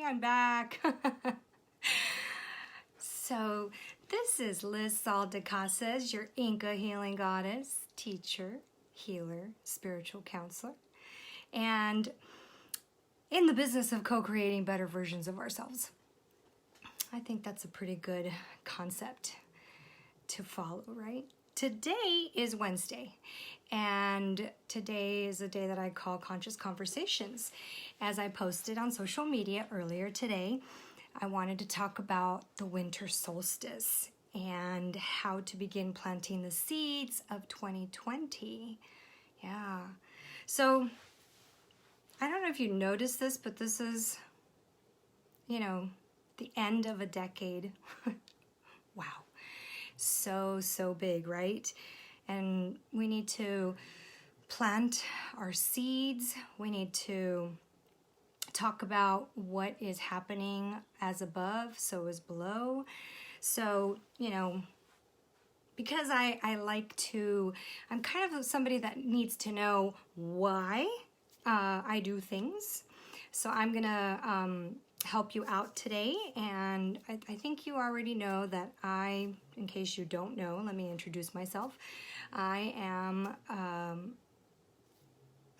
I'm back. So this is Liz Saal de Casas, your Inca healing goddess, teacher, healer, spiritual counselor, and in the business of co-creating better versions of ourselves. I think that's a pretty good concept to follow, right? Today is Wednesday, and today is a day that I call Conscious Conversations. As I posted on social media earlier today, I wanted to talk about the winter solstice and how to begin planting the seeds of 2020. Yeah. So, I don't know if you noticed this, but this is, the end of a decade. Wow. So big, right? And we need to plant our seeds. We need to talk about what is happening as above, so is below. So, because I'm kind of somebody that needs to know why I do things. So I'm gonna help you out today, and I think you already know that in case you don't know, let me introduce myself. I am a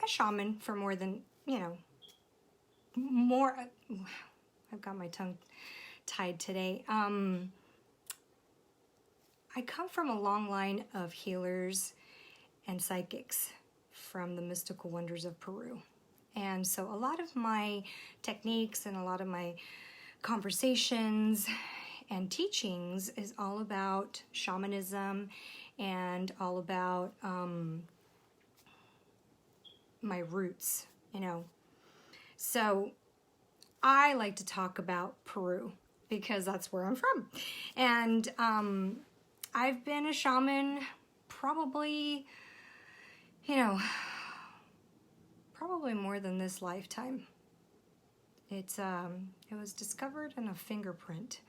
shaman for more than, I've got my tongue tied today. I come from a long line of healers and psychics from the mystical wonders of Peru. And so a lot of my techniques and a lot of my conversations and teachings is all about shamanism and all about my roots, So I like to talk about Peru because that's where I'm from. And I've been a shaman probably more than this lifetime. It was discovered in a fingerprint.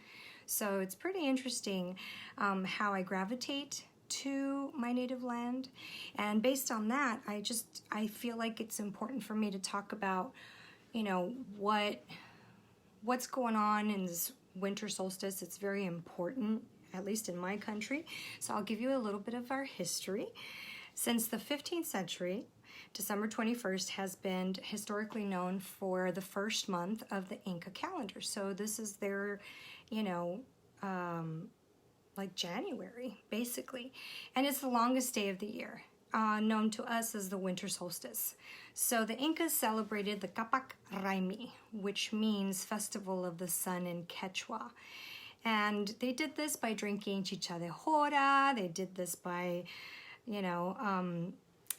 So it's pretty interesting how I gravitate to my native land. And based on that, I feel like it's important for me to talk about, what's going on in this winter solstice. It's very important, at least in my country. So I'll give you a little bit of our history. Since the 15th century, December 21st has been historically known for the first month of the Inca calendar. So this is their, like January, basically. And it's the longest day of the year, known to us as the winter solstice. So the Incas celebrated the Capac Raimi, which means Festival of the Sun in Quechua. And they did this by drinking chicha de jora. They did this by,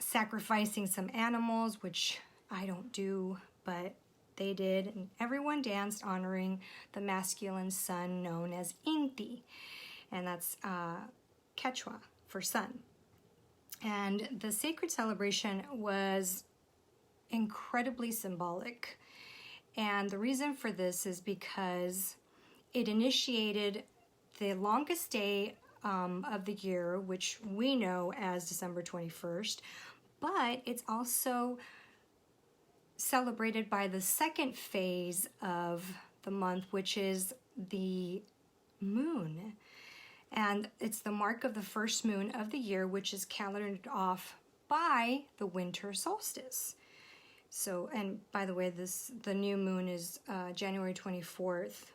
sacrificing some animals, which I don't do, but they did. And everyone danced honoring the masculine sun known as Inti. And that's Quechua for sun. And the sacred celebration was incredibly symbolic. And the reason for this is because it initiated the longest day of the year, which we know as December 21st, but it's also celebrated by the second phase of the month, which is the moon. And it's the mark of the first moon of the year, which is calendared off by the winter solstice. So, and by the way, the new moon is January 24th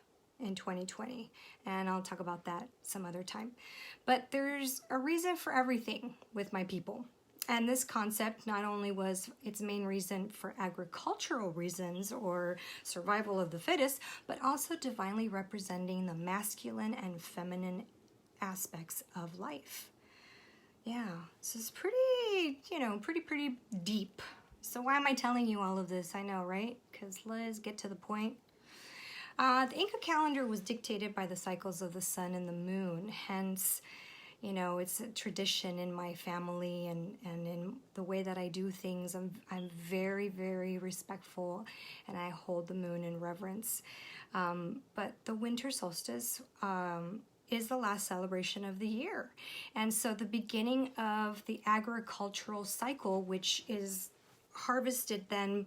in 2020, and I'll talk about that some other time. But there's a reason for everything with my people. And this concept not only was its main reason for agricultural reasons or survival of the fittest, but also divinely representing the masculine and feminine aspects of life. Yeah, this is pretty deep. So why am I telling you all of this? I know, right? Because Liz, get to the point. The Inca calendar was dictated by the cycles of the sun and the moon. Hence, it's a tradition in my family and in the way that I do things. I'm very, very respectful, and I hold the moon in reverence. But the winter solstice is the last celebration of the year. And so the beginning of the agricultural cycle, which is harvested then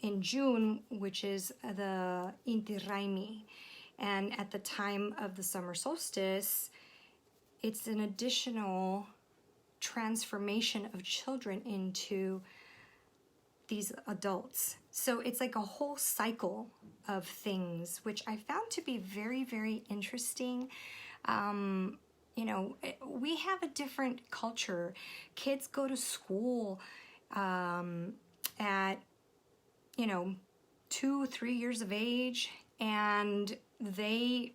in June, which is the Inti Raymi. And at the time of the summer solstice, it's an additional transformation of children into these adults. So it's like a whole cycle of things, which I found to be very, very interesting. You know, we have a different culture. Kids go to school at, you know, 2-3 years of age, and they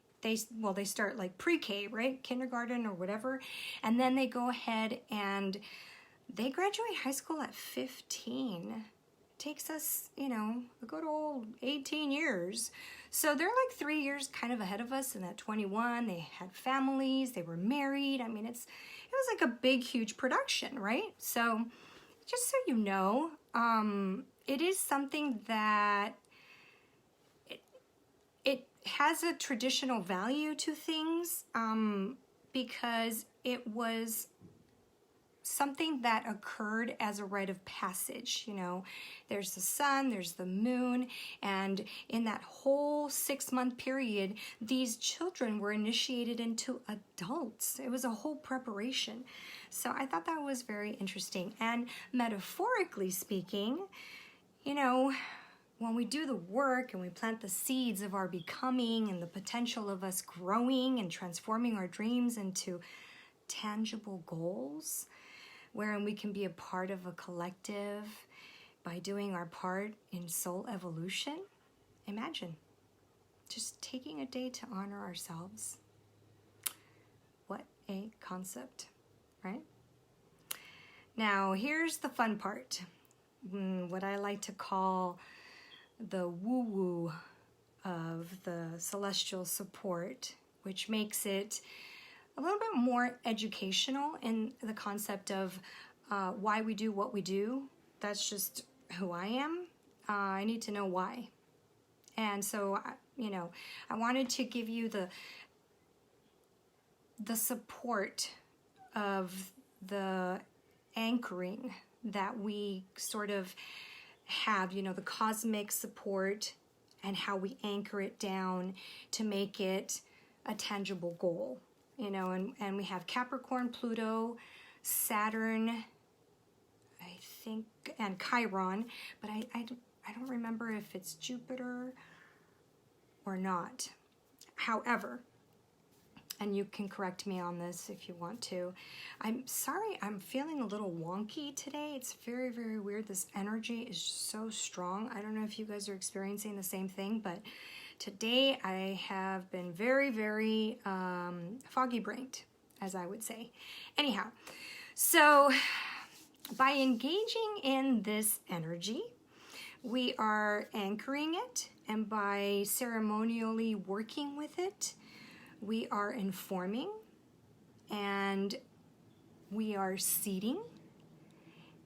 start like pre-K, right? Kindergarten or whatever. And then they go ahead and they graduate high school at 15. Takes us, you know, a good old 18 years. So they're like 3 years kind of ahead of us in that 21. They had families, they were married. I mean, it was like a big, huge production, right? So just so you know, it is something that it has a traditional value to things, because it was something that occurred as a rite of passage. You know, there's the sun, there's the moon, and in that whole 6-month period, these children were initiated into adults. It was a whole preparation. So I thought that was very interesting. And metaphorically speaking, you know, when we do the work and we plant the seeds of our becoming and the potential of us growing and transforming our dreams into tangible goals, wherein we can be a part of a collective by doing our part in soul evolution. Imagine just taking a day to honor ourselves. What a concept, right? Now, here's the fun part. What I like to call the woo-woo of the celestial support, which makes it a little bit more educational in the concept of why we do what we do. That's just who I am. I need to know why. And so, you know, I wanted to give you the support of the anchoring that we sort of have, you know, the cosmic support and how we anchor it down to make it a tangible goal. You know, and we have Capricorn, Pluto, Saturn, I think, and Chiron, but I don't remember if it's Jupiter or not. However, and you can correct me on this if you want to, I'm sorry, I'm feeling a little wonky today. It's very, very weird. This energy is so strong. I don't know if you guys are experiencing the same thing, but today I have been very, very foggy-brained, as I would say. Anyhow, so by engaging in this energy, we are anchoring it, and by ceremonially working with it, we are informing, and we are seeding,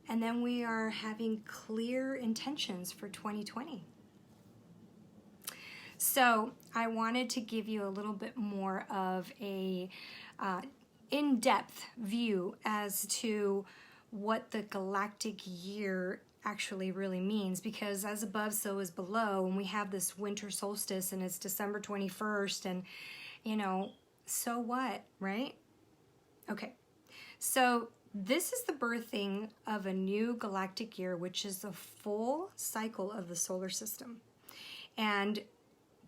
and then we are having clear intentions for 2020. So I wanted to give you a little bit more of a in-depth view as to what the galactic year actually really means, because as above, so is below, and we have this winter solstice, and it's December 21st, and, you know, so what, right? Okay, so this is the birthing of a new galactic year, which is the full cycle of the solar system. And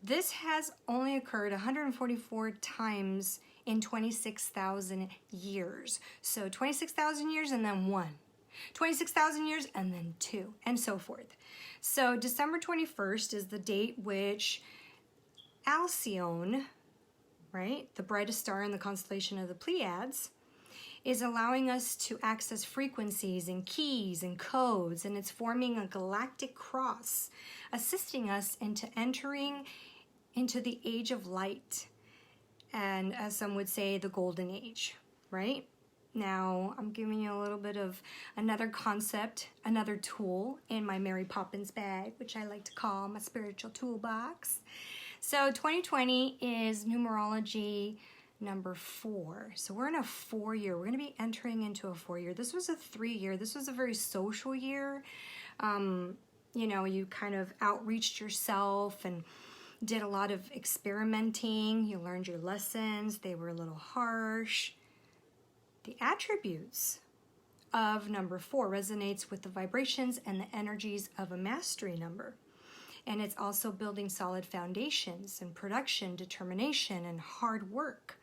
this has only occurred 144 times in 26,000 years. So 26,000 years and then 1. 26,000 years and then 2, and so forth. So December 21st is the date which Alcyone, right, the brightest star in the constellation of the Pleiades, is allowing us to access frequencies and keys and codes, and it's forming a galactic cross, assisting us into entering into the age of light, and as some would say, the golden age, right? Now, I'm giving you a little bit of another concept, another tool in my Mary Poppins bag, which I like to call my spiritual toolbox. So 2020 is numerology number 4. So we're in a 4-year. We're going to be entering into a 4-year. This was a 3-year. This was a very social year. you kind of outreached yourself and did a lot of experimenting. You learned your lessons. They were a little harsh. The attributes of number 4 resonates with the vibrations and the energies of a mastery number. And it's also building solid foundations and production, determination, and hard work.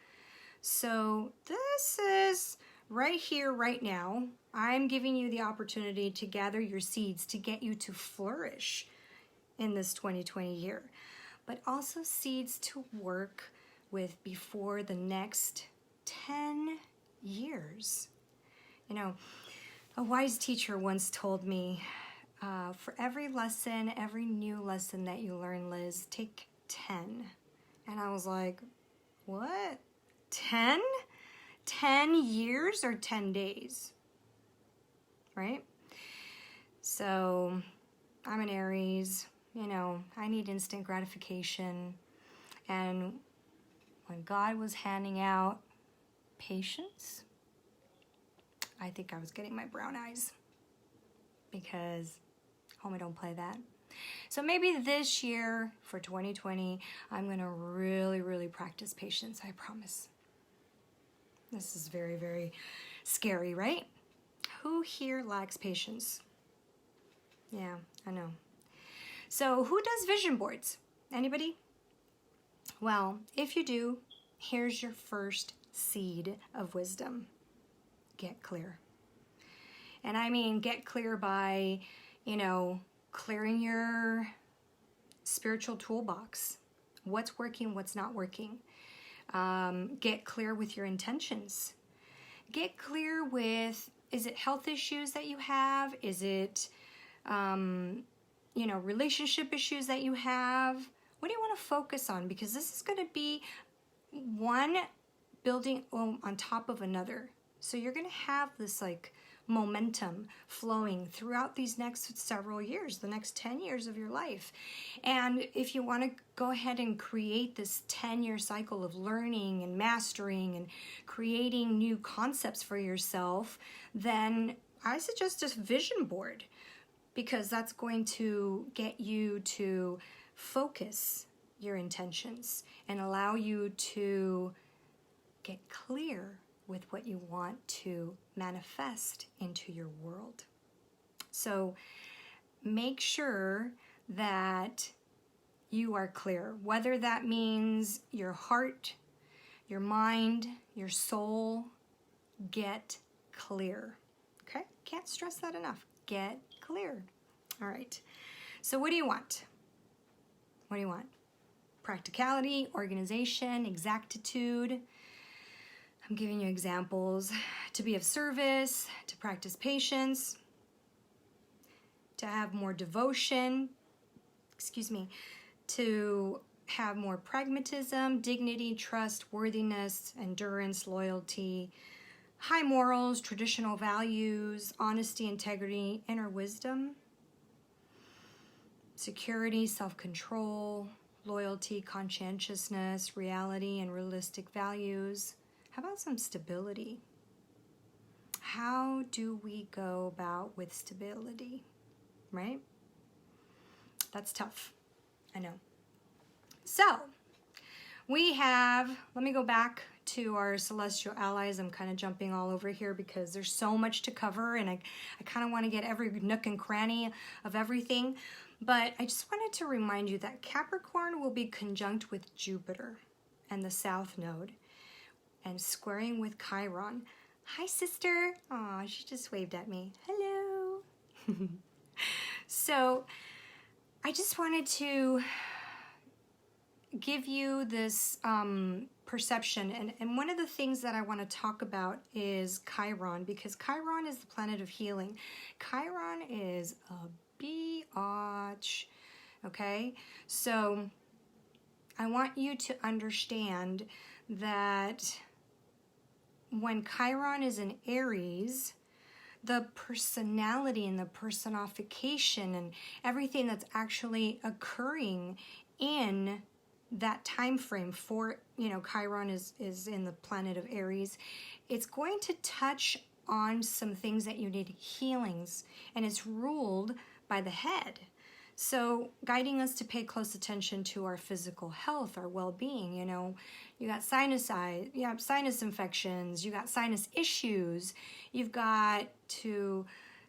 So this is right here, right now. I'm giving you the opportunity to gather your seeds to get you to flourish in this 2020 year, but also seeds to work with before the next 10 years. A wise teacher once told me, for every lesson, every new lesson that you learn, Liz, take 10. And I was like, what? 10? 10 years or 10 days? Right? So I'm an Aries, I need instant gratification. And when God was handing out patience, I think I was getting my brown eyes, because homie don't play that. So maybe this year for 2020, I'm going to really, really practice patience, I promise. This is very, very scary, right? Who here lacks patience? Yeah, I know. So who does vision boards? Anybody? Well, if you do, here's your first seed of wisdom. Get clear. And I mean get clear by, clearing your spiritual toolbox. What's working, what's not working. Get clear with your intentions. Get clear with, is it health issues that you have? Is it, relationship issues that you have? What do you want to focus on? Because this is going to be one building on top of another. So you're going to have this momentum flowing throughout these next several years, the next 10 years of your life. And if you want to go ahead and create this 10-year cycle of learning and mastering and creating new concepts for yourself, then I suggest a vision board, because that's going to get you to focus your intentions and allow you to get clear with what you want to manifest into your world. So make sure that you are clear, whether that means your heart, your mind, your soul. Get clear. Okay? Can't stress that enough. Get clear. All right. So what do you want? What do you want? Practicality, organization, exactitude. I'm giving you examples. To be of service, to practice patience, to have more devotion, to have more pragmatism, dignity, trust, worthiness, endurance, loyalty, high morals, traditional values, honesty, integrity, inner wisdom, security, self-control, loyalty, conscientiousness, reality, and realistic values. How about some stability? How do we go about with stability, right? That's tough, I know. So, we have, let me go back to our celestial allies. I'm kind of jumping all over here because there's so much to cover, and I kind of want to get every nook and cranny of everything. But I just wanted to remind you that Capricorn will be conjunct with Jupiter and the South Node, and squaring with Chiron. Hi, sister. Aw, she just waved at me. Hello. So I just wanted to give you this perception. And one of the things that I want to talk about is Chiron, because Chiron is the planet of healing. Chiron is a biatch, okay? So I want you to understand that when Chiron is in Aries, the personality and the personification and everything that's actually occurring in that time frame for, Chiron is in the planet of Aries, it's going to touch on some things that you need healings, and it's ruled by the head. So guiding us to pay close attention to our physical health, our well-being. You know, you got sinus infections, you got sinus issues, you've got to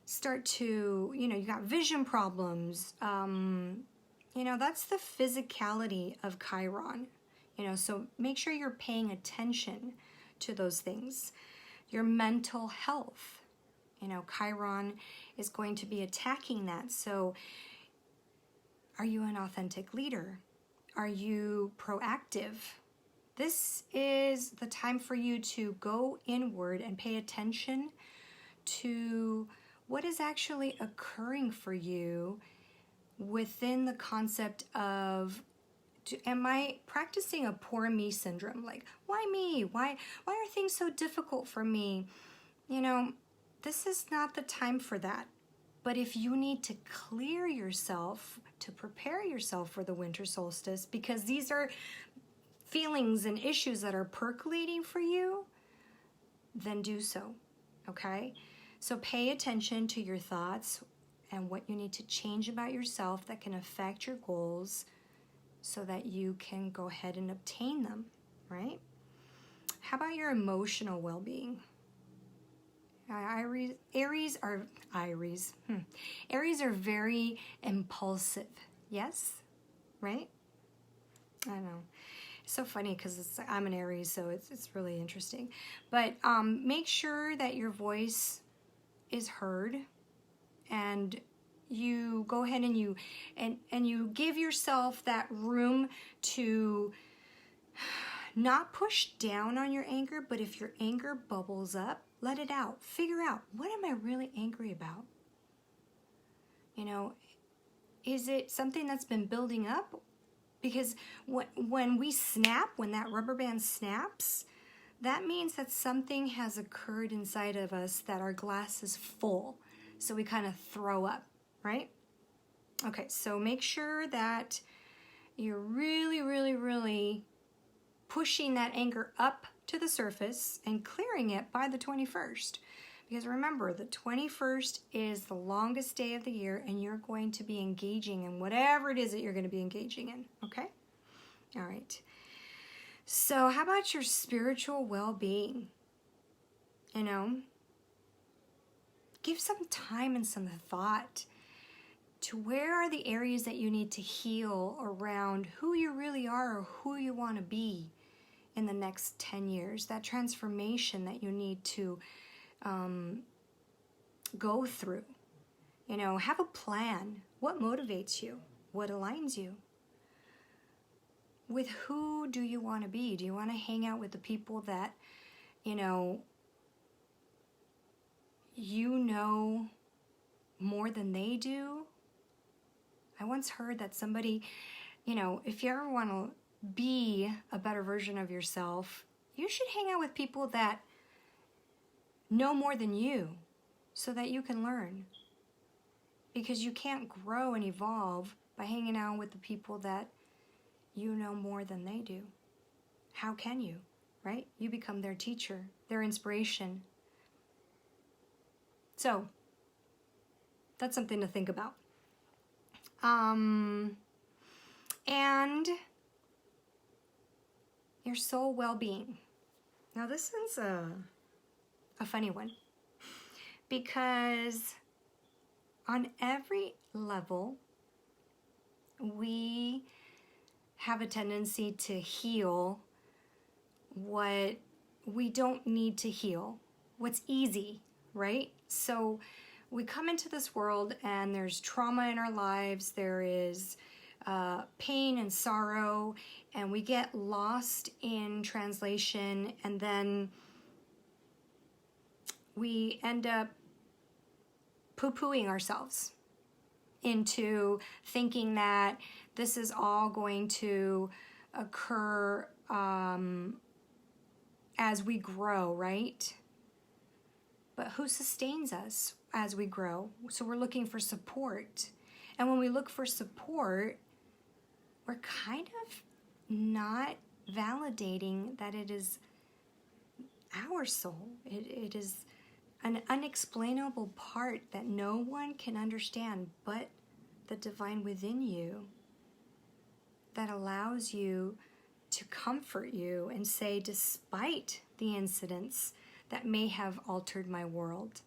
start to, you know, you got vision problems. You know, that's the physicality of Chiron. You know, so make sure you're paying attention to those things. Your mental health, you know, Chiron is going to be attacking that. So are you an authentic leader? Are you proactive? This is the time for you to go inward and pay attention to what is actually occurring for you within the concept of, am I practicing a poor me syndrome? Like, why me? Why are things so difficult for me? You know, this is not the time for that. But if you need to clear yourself to prepare yourself for the winter solstice, because these are feelings and issues that are percolating for you, then do so, okay? So pay attention to your thoughts and what you need to change about yourself that can affect your goals so that you can go ahead and obtain them, right? How about your emotional well-being? Aries are very impulsive. Yes, right? I know. It's so funny because I'm an Aries, so it's really interesting. But make sure that your voice is heard, and you go ahead and you give yourself that room to not push down on your anger, but if your anger bubbles up, let it out. Figure out, what am I really angry about? You know, is it something that's been building up? Because when we snap, when that rubber band snaps, that means that something has occurred inside of us, that our glass is full. So we kind of throw up, right? Okay, so make sure that you're really, really, really pushing that anger up to the surface and clearing it by the 21st. Because remember, the 21st is the longest day of the year, and you're going to be engaging in whatever it is that you're going to be engaging in, okay? All right. So how about your spiritual well-being? You know, give some time and some thought to where are the areas that you need to heal around who you really are or who you want to be in the next 10 years, that transformation that you need to go through. You know, have a plan. What motivates you? What aligns you? With who do you want to be? Do you want to hang out with the people that, you know more than they do? I once heard that somebody, you know, if you ever want to be a better version of yourself, you should hang out with people that know more than you so that you can learn. Because you can't grow and evolve by hanging out with the people that you know more than they do. How can you, right? You become their teacher, their inspiration. So that's something to think about. And your soul well-being. Now this is a funny one, because on every level we have a tendency to heal what we don't need to heal, what's easy, right? So we come into this world and there's trauma in our lives, there is pain and sorrow, and we get lost in translation, and then we end up poo-pooing ourselves into thinking that this is all going to occur as we grow, right? But who sustains us as we grow? So we're looking for support. And when we look for support, we're kind of not validating that it is our soul. It is an unexplainable part that no one can understand but the divine within you that allows you to comfort you and say, despite the incidents that may have altered my world,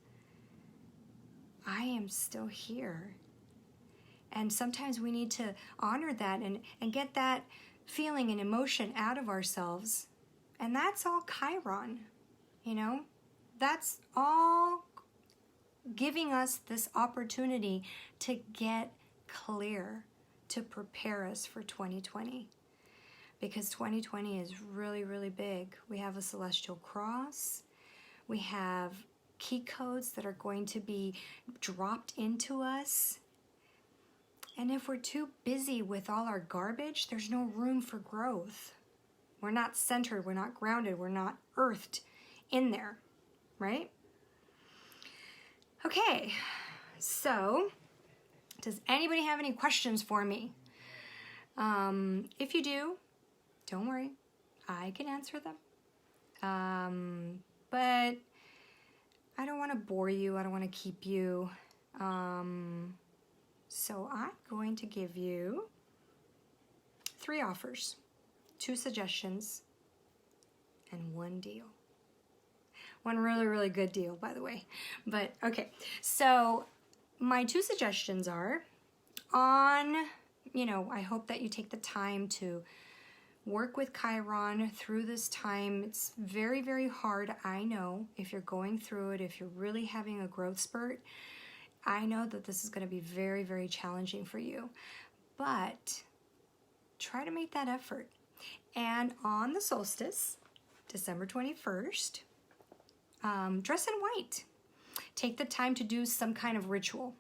I am still here. And sometimes we need to honor that and get that feeling and emotion out of ourselves. And that's all Chiron, you know? That's all giving us this opportunity to get clear, to prepare us for 2020. Because 2020 is really, really big. We have a celestial cross. We have key codes that are going to be dropped into us. And if we're too busy with all our garbage, there's no room for growth. We're not centered, we're not grounded, we're not earthed in there, right? Okay, so does anybody have any questions for me? If you do, don't worry, I can answer them. But I don't want to bore you, I don't want to keep you. So I'm going to give you 3 offers, 2 suggestions, and 1 deal. One really, really good deal, by the way. But okay, so my 2 suggestions are I hope that you take the time to work with Chiron through this time. It's very, very hard. I know if you're going through it, if you're really having a growth spurt, I know that this is going to be very, very challenging for you. But try to make that effort. And on the solstice, December 21st, dress in white. Take the time to do some kind of ritual,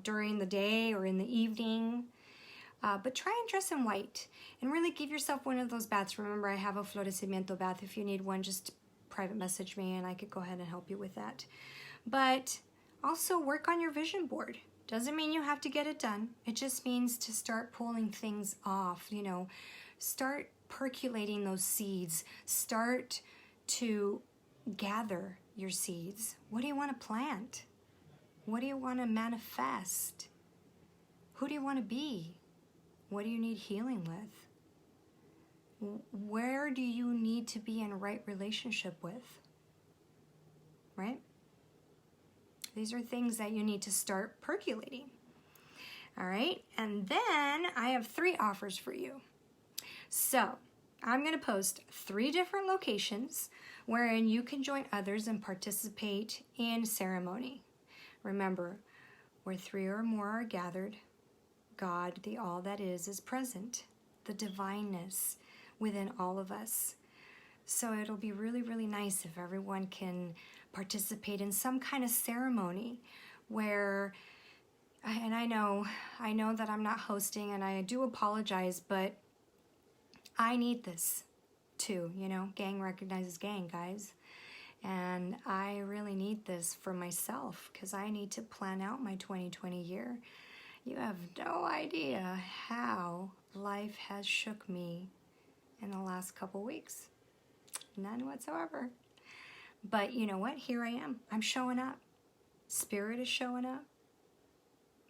during the day or in the evening. But try and dress in white and really give yourself one of those baths. Remember, I have a florecimiento bath. If you need one, just private message me and I could go ahead and help you with that. But also work on your vision board. Doesn't mean you have to get it done. It just means to start pulling things off, start percolating those seeds. Start to gather your seeds. What do you want to plant? What do you want to manifest? Who do you want to be? What do you need healing with? Where do you need to be in a right relationship with? Right? These are things that you need to start percolating. All right? And then I have 3 offers for you. So I'm going to post 3 different locations wherein you can join others and participate in ceremony. Remember, where 3 or more are gathered, God, the all that is present. The divineness within all of us. So it'll be really, really nice if everyone can participate in some kind of ceremony where, and I know that I'm not hosting and I do apologize, but I need this too, gang recognizes gang, guys. And I really need this for myself because I need to plan out my 2020 year. You have no idea how life has shook me in the last couple weeks. None whatsoever. But you know what? Here I am. I'm showing up. Spirit is showing up.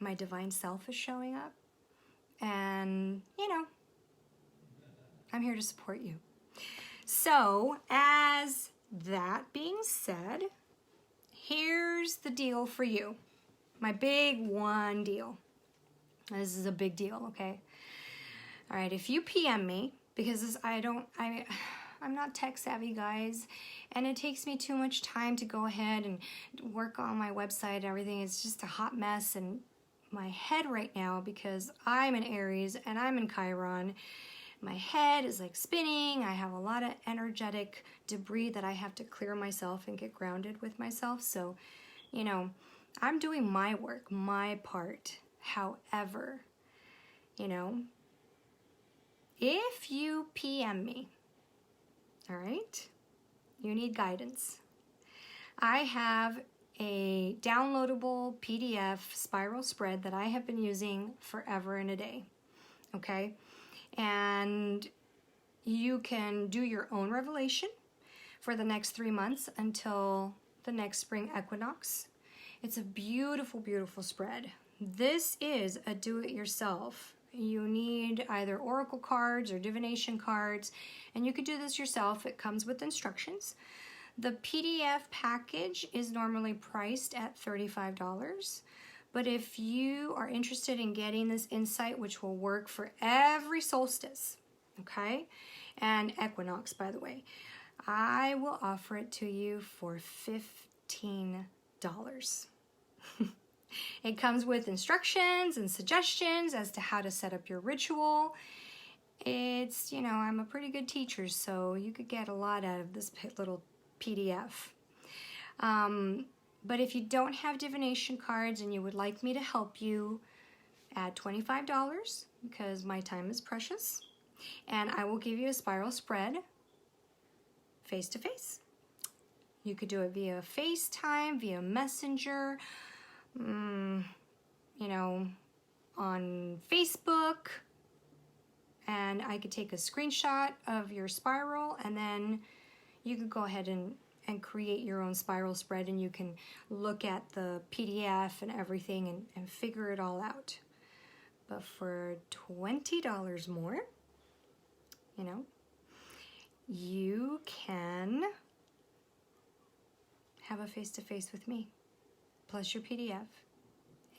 My divine self is showing up. And, I'm here to support you. So, as that being said, here's the deal for you. My big 1 deal. This is a big deal, okay? All right, if you PM me, because I'm not tech savvy, guys, and it takes me too much time to go ahead and work on my website and everything. It's just a hot mess in my head right now because I'm in Aries and I'm in Chiron. My head is like spinning. I have a lot of energetic debris that I have to clear myself and get grounded with myself. So, I'm doing my work, my part. However, if you PM me, all right, you need guidance. I have a downloadable PDF spiral spread that I have been using forever and a day, okay? And you can do your own revelation for the next 3 months until the next spring equinox. It's a beautiful, beautiful spread this is a do-it-yourself. You need either oracle cards or divination cards, and you could do this yourself. It comes with instructions. The PDF package is normally priced at $35, but if you are interested in getting this insight, which will work for every solstice, okay, and equinox, by the way, I will offer it to you for $15. It comes with instructions and suggestions as to how to set up your ritual. It's, you know, I'm a pretty good teacher, so you could get a lot out of this little PDF. But if you don't have divination cards and you would like me to help you, add $25 because my time is precious, and I will give you a spiral spread face-to-face. You could do it via FaceTime, via Messenger, you know, on Facebook, and I could take a screenshot of your spiral, and then you could go ahead and create your own spiral spread, and you can look at the PDF and everything and figure it all out. But for $20 more, you know, you can have a face-to-face with me, plus your PDF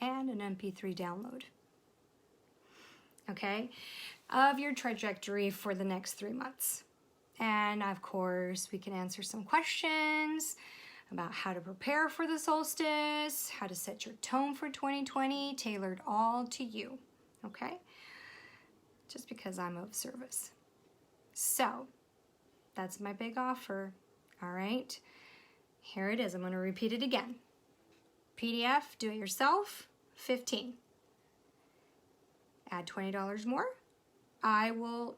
and an MP3 download, okay, of your trajectory for the next 3 months. And of course, we can answer some questions about how to prepare for the solstice, how to set your tone for 2020, tailored all to you, okay? Just because I'm of service. So, that's my big offer, all right? Here it is. I'm going to repeat it again. PDF, do it yourself, $15. Add $20 more. I will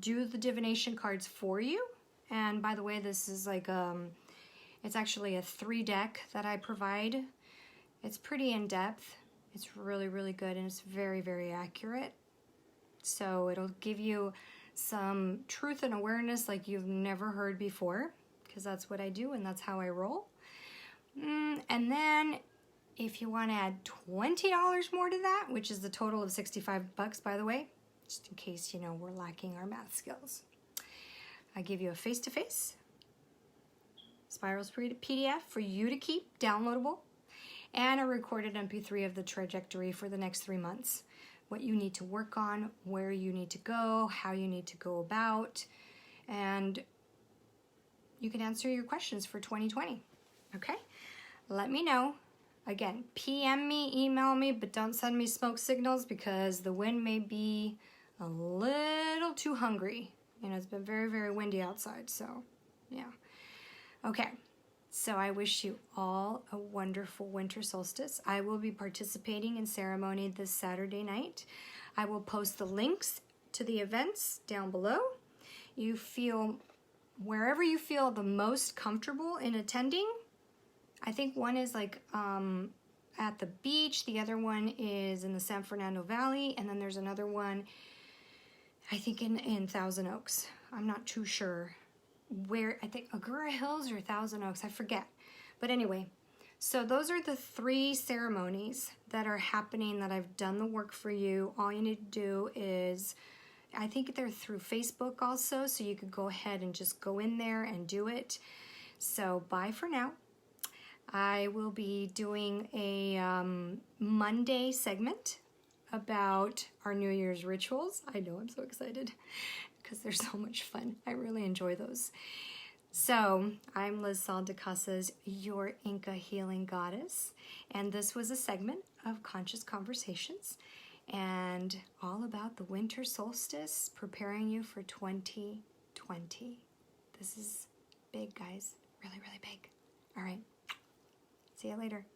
do the divination cards for you. And by the way, this is like it's actually a 3-deck that I provide. It's pretty in-depth. It's really, really good, and it's very, very accurate. So it'll give you some truth and awareness like you've never heard before, because that's what I do and that's how I roll. And then if you want to add $20 more to that, which is the total of $65, by the way, just in case, you know, we're lacking our math skills, I give you a face-to-face spirals PDF for you to keep downloadable, and a recorded MP3 of the trajectory for the next 3 months. What you need to work on, where you need to go, how you need to go about, and you can answer your questions for 2020, okay? Let me know. Again, PM me, email me, but don't send me smoke signals because the wind may be a little too hungry. You know, it's been very, very windy outside, so yeah. Okay, so I wish you all a wonderful winter solstice. I will be participating in ceremony this Saturday night. I will post the links to the events down below. You feel, wherever you feel the most comfortable in attending. I think one is like at the beach, the other one is in the San Fernando Valley, and then there's another one, I think in Thousand Oaks. I'm not too sure where, I think Agoura Hills or Thousand Oaks, I forget. But anyway, so those are the 3 ceremonies that are happening that I've done the work for you. All you need to do is, I think they're through Facebook also, so you could go ahead and just go in there and do it. So bye for now. I will be doing a Monday segment about our New Year's rituals. I know, I'm so excited because they're so much fun. I really enjoy those. So I'm Liz Saal de Casas, your Inca healing goddess, and this was a segment of Conscious Conversations and all about the winter solstice, preparing you for 2020. This is big, guys. Really, really big. All right. See you later.